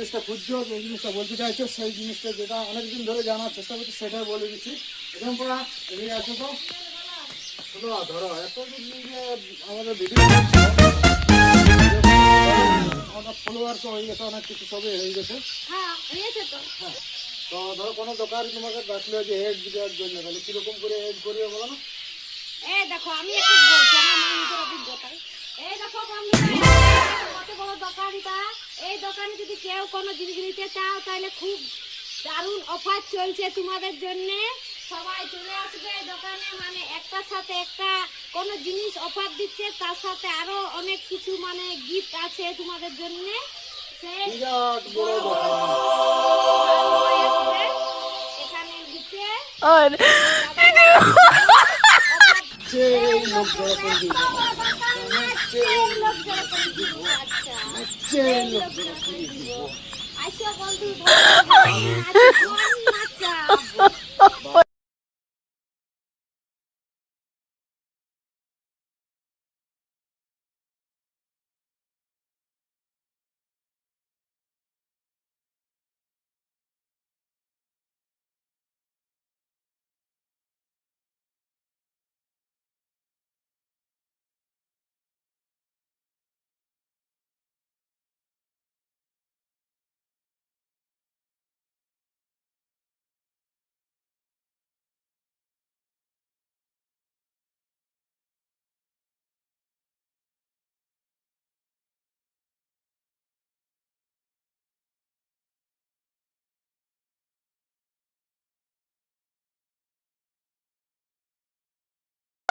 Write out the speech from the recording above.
জিনিসটা খুঁজছো, যে জিনিসটা বলতে চাইছো, সেই জিনিসটা যেটা অনেকদিন ধরে জানার চেষ্টা করছি সেটাই বলে দিচ্ছি। এরকম পড়া এগিয়ে আসো তো, শোনো ধরো এত যে আমাদের ভিডিও আমাদের ফলোয়ার্স হয়ে গেছে, অনেক কিছু সবই হয়ে গেছে। হ্যাঁ হয়েছে তো। হ্যাঁ, তো ধরো কোনো দোকান তোমাকে ডাকলো যে হেড দেওয়ার জন্য, তাহলে কিরকম করে হেড করিয়ে বলো না? এই দেখো আমি একটু বলছি আমার নিজের অভিজ্ঞতায়। এই দেখো বন্ধুরা, কত বড় দোকানটা। এই দোকানে যদি কেউ কোনো জিনিস নিতে চাও তাহলে খুব দারুণ অফার চলছে তোমাদের জন্য। সবাই চলে আসবে এই দোকানে, মানে একটার সাথে একটা কোনো জিনিস অফার দিচ্ছে, তার সাথে আরো অনেক কিছু মানে গিফট আছে তোমাদের জন্য। সেই বিরাট বড় দোকান। সবাই আসবে এখানে দিতে। और সেই লোক যারা করে দিবে, সেই লোক যারা করে দিব। আচ্ছা সেই লোক যারা করে দিবে। আইসো বন্ধু,